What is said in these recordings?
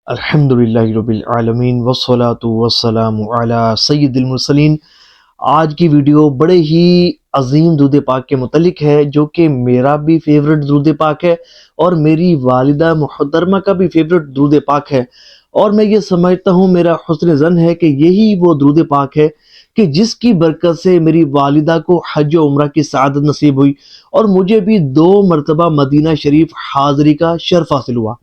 الحمدللہ رب العالمین والصلاة والسلام علی سید المرسلین۔ آج کی ویڈیو بڑے ہی عظیم درود پاک کے متعلق ہے، جو کہ میرا بھی فیورٹ درود پاک ہے اور میری والدہ محترمہ کا بھی فیورٹ درود پاک ہے، اور میں یہ سمجھتا ہوں، میرا حسن ظن ہے کہ یہی وہ درود پاک ہے کہ جس کی برکت سے میری والدہ کو حج و عمرہ کی سعادت نصیب ہوئی اور مجھے بھی 2 مرتبہ مدینہ شریف حاضری کا شرف حاصل ہوا۔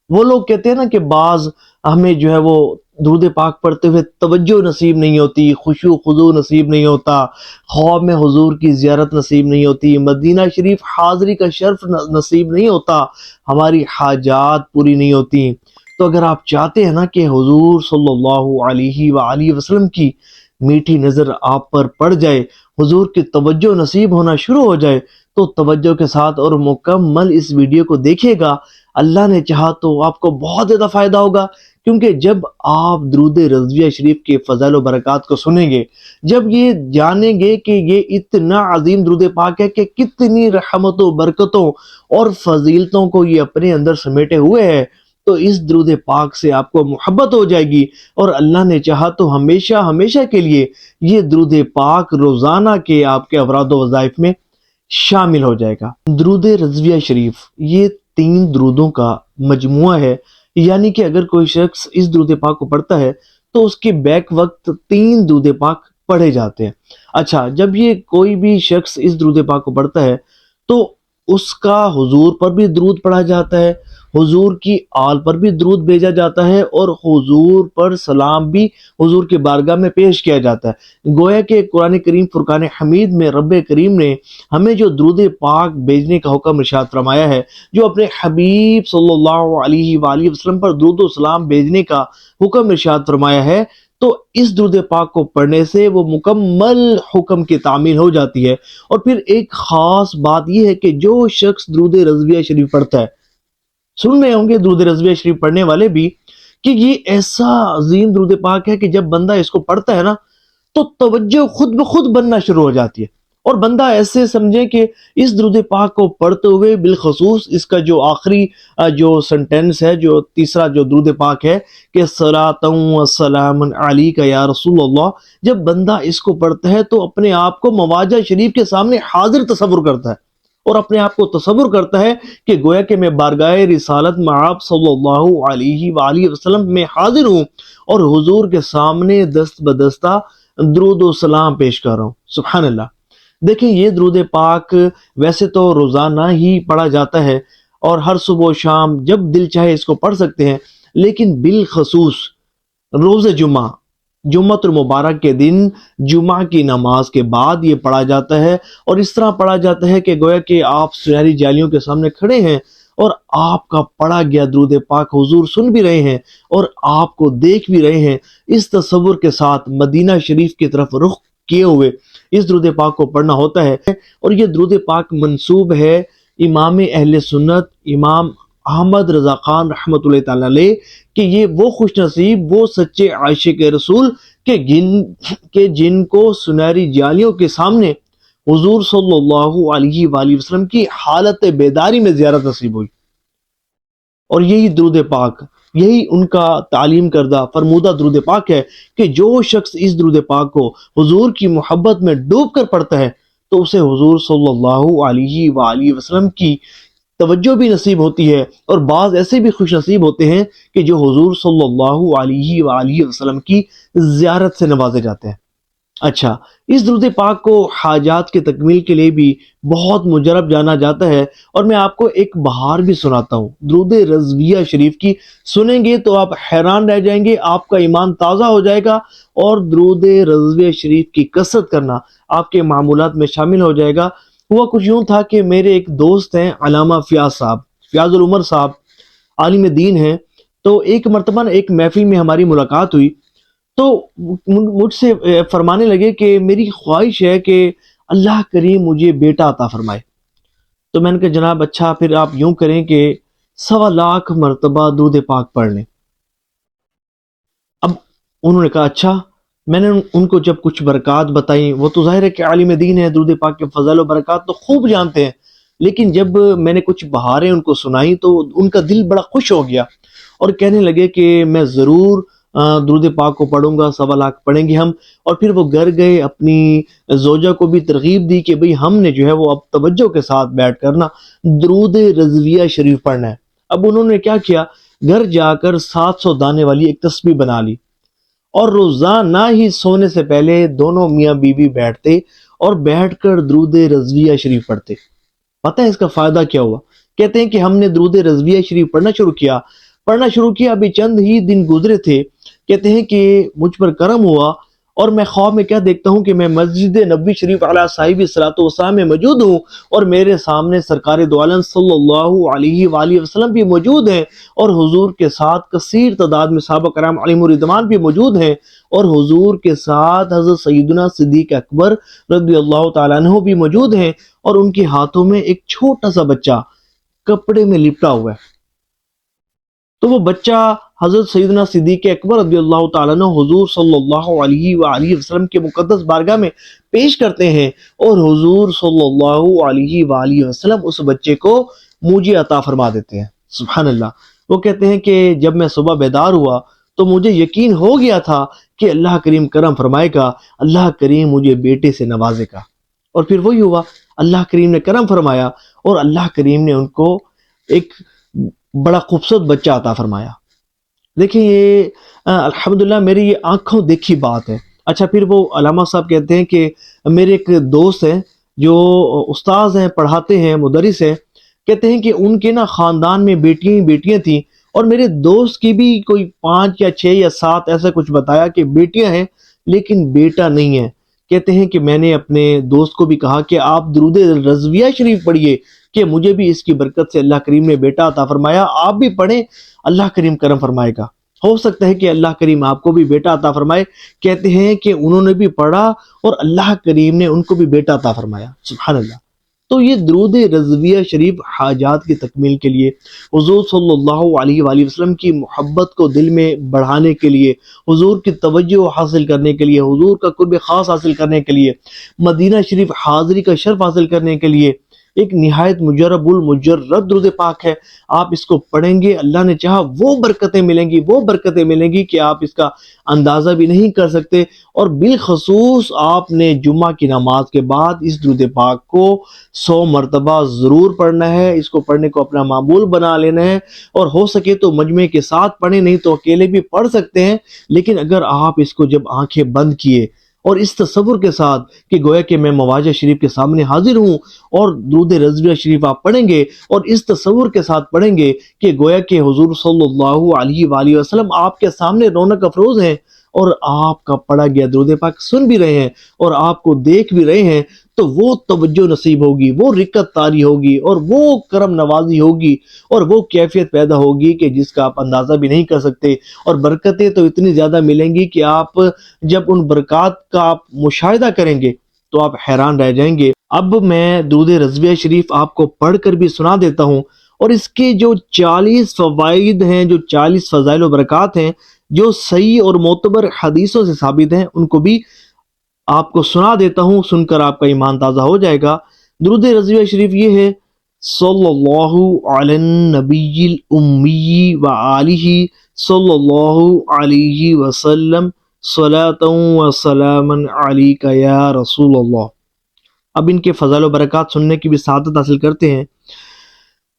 وہ لوگ کہتے ہیں نا کہ بعض ہمیں جو ہے وہ درود پاک پڑھتے ہوئے توجہ نصیب نہیں ہوتی، خشوع خضوع نصیب نہیں ہوتا، خواب میں حضور کی زیارت نصیب نہیں ہوتی، مدینہ شریف حاضری کا شرف نصیب نہیں ہوتا، ہماری حاجات پوری نہیں ہوتی۔ تو اگر آپ چاہتے ہیں نا کہ حضور صلی اللہ علیہ وآلہ وسلم کی میٹھی نظر آپ پر پڑ جائے، حضور کی توجہ نصیب ہونا شروع ہو جائے، تو توجہ کے ساتھ اور مکمل اس ویڈیو کو دیکھیے گا۔ اللہ نے چاہا تو آپ کو بہت زیادہ فائدہ ہوگا، کیونکہ جب آپ درود رضویہ شریف کے فضائل و برکات کو سنیں گے، جب یہ جانیں گے کہ یہ اتنا عظیم درود پاک ہے کہ کتنی رحمتوں برکتوں اور فضیلتوں کو یہ اپنے اندر سمیٹے ہوئے ہے، تو اس درود پاک سے آپ کو محبت ہو جائے گی، اور اللہ نے چاہا تو ہمیشہ ہمیشہ کے لیے یہ درود پاک روزانہ کے آپ کے اوراد و وظائف میں شامل ہو جائے گا۔ درود رضویہ شریف یہ 3 درودوں کا مجموعہ ہے، یعنی کہ اگر کوئی شخص اس درود پاک کو پڑھتا ہے تو اس کے بیک وقت 3 درود پاک پڑھے جاتے ہیں۔ اچھا، جب یہ کوئی بھی شخص اس درود پاک کو پڑھتا ہے تو اس کا حضور پر بھی درود پڑھا جاتا ہے، حضور کی آل پر بھی درود بھیجا جاتا ہے، اور حضور پر سلام بھی حضور کے بارگاہ میں پیش کیا جاتا ہے۔ گویا کہ قرآن کریم فرقان حمید میں رب کریم نے ہمیں جو درود پاک بھیجنے کا حکم ارشاد فرمایا ہے، جو اپنے حبیب صلی اللہ علیہ وآلہ وسلم پر درود و سلام بھیجنے کا حکم ارشاد فرمایا ہے، تو اس درود پاک کو پڑھنے سے وہ مکمل حکم کی تعمیل ہو جاتی ہے۔ اور پھر ایک خاص بات یہ ہے کہ جو شخص درود رضویہ شریف پڑھتا ہے، سن رہے ہوں گے درود رضویہ شریف پڑھنے والے بھی، کہ یہ ایسا عظیم درود پاک ہے کہ جب بندہ اس کو پڑھتا ہے نا تو توجہ خود بخود بننا شروع ہو جاتی ہے، اور بندہ ایسے سمجھے کہ اس درود پاک کو پڑھتے ہوئے بالخصوص اس کا جو آخری جو سنٹینس ہے، جو تیسرا جو درود پاک ہے کہ صلاۃ و سلام علیک یا رسول اللہ، جب بندہ اس کو پڑھتا ہے تو اپنے آپ کو مواجہ شریف کے سامنے حاضر تصور کرتا ہے، اور اپنے آپ کو تصور کرتا ہے کہ گویا کہ میں بارگاہ رسالت مآب صلی اللہ علیہ وآلہ وسلم میں حاضر ہوں اور حضور کے سامنے دست بدستہ درود و سلام پیش کر رہا ہوں۔ سبحان اللہ۔ دیکھیں، یہ درود پاک ویسے تو روزانہ ہی پڑھا جاتا ہے، اور ہر صبح و شام جب دل چاہے اس کو پڑھ سکتے ہیں، لیکن بالخصوص روز جمعہ المبارک کے دن جمعہ کی نماز کے بعد یہ پڑھا جاتا ہے، اور اس طرح پڑھا جاتا ہے کہ گویا کہ آپ سنہری جالیوں کے سامنے کھڑے ہیں اور آپ کا پڑھا گیا درود پاک حضور سن بھی رہے ہیں اور آپ کو دیکھ بھی رہے ہیں۔ اس تصور کے ساتھ مدینہ شریف کی طرف رخ کیے ہوئے اس درود پاک کو پڑھنا ہوتا ہے، اور یہ درود پاک منسوب ہے امام اہل سنت امام احمد رضا خان رحمۃ اللہ تعالی علیہ، کہ یہ وہ خوش نصیب، وہ سچے عاشق رسول کہ جن کو سنہری جالیوں کے سامنے حضور صلی اللہ علیہ وآلہ وسلم کی حالت بیداری میں زیارت نصیب ہوئی، اور یہی درود پاک، یہی ان کا تعلیم کردہ فرمودہ درود پاک ہے کہ جو شخص اس درود پاک کو حضور کی محبت میں ڈوب کر پڑھتا ہے تو اسے حضور صلی اللہ علیہ وآلہ وسلم کی توجہ بھی نصیب ہوتی ہے، اور بعض ایسے بھی خوش نصیب ہوتے ہیں کہ جو حضور صلی اللہ علیہ وآلہ وسلم کی زیارت سے نوازے جاتے ہیں۔ اچھا، اس درود پاک کو حاجات کی تکمیل کے لیے بھی بہت مجرب جانا جاتا ہے، اور میں آپ کو ایک بہار بھی سناتا ہوں درود رضویہ شریف کی۔ سنیں گے تو آپ حیران رہ جائیں گے، آپ کا ایمان تازہ ہو جائے گا، اور درود رضویہ شریف کی کثرت کرنا آپ کے معمولات میں شامل ہو جائے گا۔ ہوا کچھ یوں تھا کہ میرے ایک دوست ہیں علامہ فیاض العمر صاحب، عالم دین ہیں، تو ایک مرتبہ ایک محفل میں ہماری ملاقات ہوئی، تو مجھ سے فرمانے لگے کہ میری خواہش ہے کہ اللہ کریم مجھے بیٹا عطا فرمائے۔ تو میں نے کہا جناب اچھا، پھر آپ یوں کریں کہ 1.25 لاکھ مرتبہ درود پاک پڑھ لیں۔ اب انہوں نے کہا اچھا۔ میں نے ان کو جب کچھ برکات بتائیں، وہ تو ظاہر ہے کہ عالم دین ہے، درود پاک کے فضائل و برکات تو خوب جانتے ہیں، لیکن جب میں نے کچھ بہاریں ان کو سنائی تو ان کا دل بڑا خوش ہو گیا، اور کہنے لگے کہ میں ضرور درود پاک کو پڑھوں گا، 1.25 لاکھ پڑھیں گے ہم۔ اور پھر وہ گھر گئے، اپنی زوجہ کو بھی ترغیب دی کہ بھئی ہم نے جو ہے وہ اب توجہ کے ساتھ بیٹھ کر نا درود رضویہ شریف پڑھنا ہے۔ اب انہوں نے کیا کیا، گھر جا کر 700 دانے والی ایک تسبیح بنا لی، اور روزانہ ہی سونے سے پہلے دونوں میاں بیوی بیٹھتے اور بیٹھ کر درود رضویہ شریف پڑھتے۔ پتہ ہے اس کا فائدہ کیا ہوا؟ کہتے ہیں کہ ہم نے درود رضویہ شریف پڑھنا شروع کیا، ابھی چند ہی دن گزرے تھے، کہتے ہیں کہ مجھ پر کرم ہوا اور میں خواب میں کیا دیکھتا ہوں کہ میں مسجد نبوی شریف علیہ صاحب الصلاۃ والسلام میں موجود ہوں، اور میرے سامنے سرکار دو عالم صلی اللہ علیہ وآلہ وسلم بھی موجود ہیں، اور حضور کے ساتھ کثیر تعداد میں صحابہ کرام علیہم الرضوان بھی موجود ہیں، اور حضور کے ساتھ حضرت سیدنا صدیق اکبر رضی اللہ تعالیٰ عنہ بھی موجود ہیں، اور ان کے ہاتھوں میں ایک چھوٹا سا بچہ کپڑے میں لپٹا ہوا ہے۔ تو وہ بچہ حضرت سیدنا صدیق اکبر رضی اللہ تعالیٰ عنہ حضور صلی اللہ علیہ وآلہ وسلم کے مقدس بارگاہ میں پیش کرتے ہیں، اور حضور صلی اللہ علیہ وآلہ وسلم اس بچے کو مجھے عطا فرما دیتے ہیں۔ سبحان اللہ۔ وہ کہتے ہیں کہ جب میں صبح بیدار ہوا تو مجھے یقین ہو گیا تھا کہ اللہ کریم کرم فرمائے گا، اللہ کریم مجھے بیٹے سے نوازے گا، اور پھر وہی ہوا، اللہ کریم نے کرم فرمایا اور اللہ کریم نے ان کو ایک بڑا خوبصورت بچہ عطا فرمایا۔ دیکھیں یہ الحمدللہ میری یہ آنکھوں دیکھی بات ہے۔ اچھا، پھر وہ علامہ صاحب کہتے ہیں کہ میرے ایک دوست ہیں جو استاذ ہیں، پڑھاتے ہیں، مدرس ہیں، کہتے ہیں کہ ان کے نا خاندان میں بیٹیاں تھیں، اور میرے دوست کی بھی کوئی 5 یا 6 یا 7 ایسا کچھ بتایا کہ بیٹیاں ہیں لیکن بیٹا نہیں ہے۔ کہتے ہیں کہ میں نے اپنے دوست کو بھی کہا کہ آپ درود رضویہ شریف پڑھیے کہ مجھے بھی اس کی برکت سے اللہ کریم نے بیٹا عطا فرمایا، آپ بھی پڑھیں، اللہ کریم کرم فرمائے گا، ہو سکتا ہے کہ اللہ کریم آپ کو بھی بیٹا عطا فرمائے۔ کہتے ہیں کہ انہوں نے بھی پڑھا اور اللہ کریم نے ان کو بھی بیٹا عطا فرمایا۔ سبحان اللہ۔ تو یہ درود رضویہ شریف حاجات کی تکمیل کے لیے، حضور صلی اللہ علیہ وآلہ وسلم کی محبت کو دل میں بڑھانے کے لیے، حضور کی توجہ حاصل کرنے کے لیے، حضور کا قرب خاص حاصل کرنے کے لیے، مدینہ شریف حاضری کا شرف حاصل کرنے کے لیے ایک نہایت مجرب المجرد درود پاک ہے۔ آپ اس کو پڑھیں گے، اللہ نے چاہا وہ برکتیں ملیں گی کہ آپ اس کا اندازہ بھی نہیں کر سکتے۔ اور بالخصوص آپ نے جمعہ کی نماز کے بعد اس درود پاک کو 100 مرتبہ ضرور پڑھنا ہے، اس کو پڑھنے کو اپنا معمول بنا لینا ہے، اور ہو سکے تو مجمع کے ساتھ پڑھیں، نہیں تو اکیلے بھی پڑھ سکتے ہیں، لیکن اگر آپ اس کو جب آنکھیں بند کیے اور اس تصور کے ساتھ کہ گویا کہ میں مواجہ شریف کے سامنے حاضر ہوں اور درود رضویہ شریف آپ پڑھیں گے، اور اس تصور کے ساتھ پڑھیں گے کہ گویا کہ حضور صلی اللہ علیہ وآلہ وسلم آپ کے سامنے رونق افروز ہیں، اور آپ کا پڑھا گیا درود پاک سن بھی رہے ہیں اور آپ کو دیکھ بھی رہے ہیں، تو وہ توجہ نصیب ہوگی، وہ رکت تاری ہوگی، اور وہ کرم نوازی ہوگی، اور وہ کیفیت پیدا ہوگی کہ جس کا آپ اندازہ بھی نہیں کر سکتے، اور برکتیں تو اتنی زیادہ ملیں گی کہ آپ جب ان برکات کا آپ مشاہدہ کریں گے تو آپ حیران رہ جائیں گے۔ اب میں درود رضویہ شریف آپ کو پڑھ کر بھی سنا دیتا ہوں، اور اس کے جو 40 فوائد ہیں، جو 40 فضائل و برکات ہیں، جو صحیح اور معتبر حدیثوں سے ثابت ہیں، ان کو بھی آپ کو سنا دیتا ہوں، سن کر آپ کا ایمان تازہ ہو جائے گا۔ درود رضویہ شریف یہ ہے: صلی اللہ علی النبی الامی وآلہ صلی اللہ علیہ وسلم صلاۃ و سلام علیک یا رسول اللہ۔ اب ان کے فضائل و برکات سننے کی بھی سعادت حاصل کرتے ہیں۔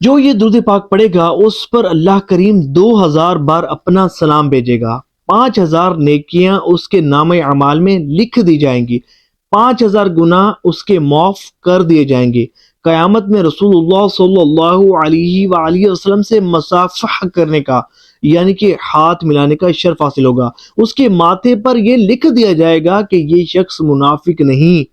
جو یہ درود پاک پڑھے گا اس پر اللہ کریم 2000 بار اپنا سلام بھیجے گا، 5000 نیکیاں اس کے نام اعمال میں لکھ دی جائیں گی، 5000 گناہ اس کے معاف کر دیے جائیں گے۔ قیامت میں رسول اللہ صلی اللہ علیہ وآلہ وسلم سے مصافحہ کرنے کا، یعنی کہ ہاتھ ملانے کا شرف حاصل ہوگا۔ اس کے ماتھے پر یہ لکھ دیا جائے گا کہ یہ شخص منافق نہیں،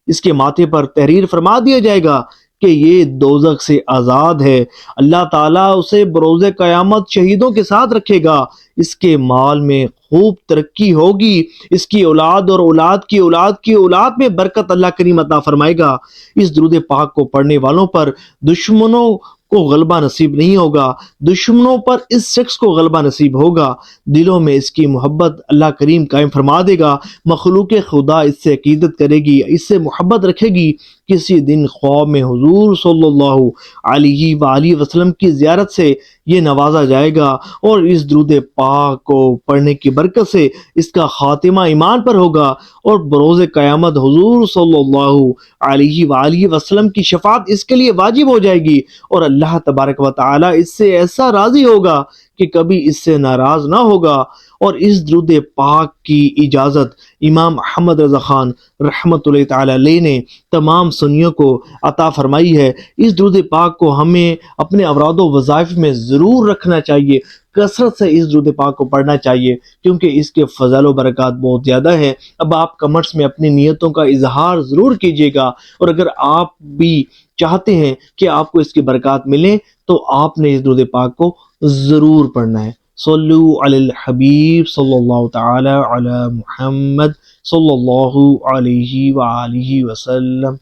اس کے ماتھے پر تحریر فرما دیا جائے گا کہ یہ دوزخ سے آزاد ہے۔ اللہ تعالیٰ اسے بروز قیامت شہیدوں کے ساتھ رکھے گا، اس کے مال میں خوب ترقی ہوگی، اس کی اولاد اور اولاد کی اولاد کی اولاد میں برکت اللہ کریم عطا فرمائے گا۔ اس درود پاک کو پڑھنے والوں پر دشمنوں کو غلبہ نصیب نہیں ہوگا، دشمنوں پر اس شخص کو غلبہ نصیب ہوگا، دلوں میں اس کی محبت اللہ کریم قائم فرما دے گا، مخلوق خدا اس سے عقیدت کرے گی، اس سے محبت رکھے گی کسی دن خواب میں حضور صلی اللہ علیہ وآلہ وسلم کی زیارت سے یہ نوازا جائے گا، اور اس درود پاک کو پڑھنے کی برکت سے اس کا خاتمہ ایمان پر ہوگا، اور بروز قیامت حضور صلی اللہ علیہ وآلہ وسلم کی شفاعت اس کے لیے واجب ہو جائے گی، اور اللہ تبارک و تعالی اس سے ایسا راضی ہوگا کہ کبھی اس سے ناراض نہ ہوگا۔ اور اس درود پاک کی اجازت امام احمد رضا خان رحمۃ اللہ تعالی علیہ نے تمام سنیوں کو عطا فرمائی ہے۔ اس درود پاک کو ہمیں اپنے اوراد و وظائف میں ضرور رکھنا چاہیے، کثرت سے اس درود پاک کو پڑھنا چاہیے، کیونکہ اس کے فضل و برکات بہت زیادہ ہیں۔ اب آپ کمنٹس میں اپنی نیتوں کا اظہار ضرور کیجیے گا، اور اگر آپ بھی چاہتے ہیں کہ آپ کو اس کی برکات ملیں تو آپ نے اس درود پاک کو ضرور پڑھنا ہے۔ صلو علی الحبیب صلی اللہ تعالی علی محمد صلی اللہ علیہ وآلہ وسلم۔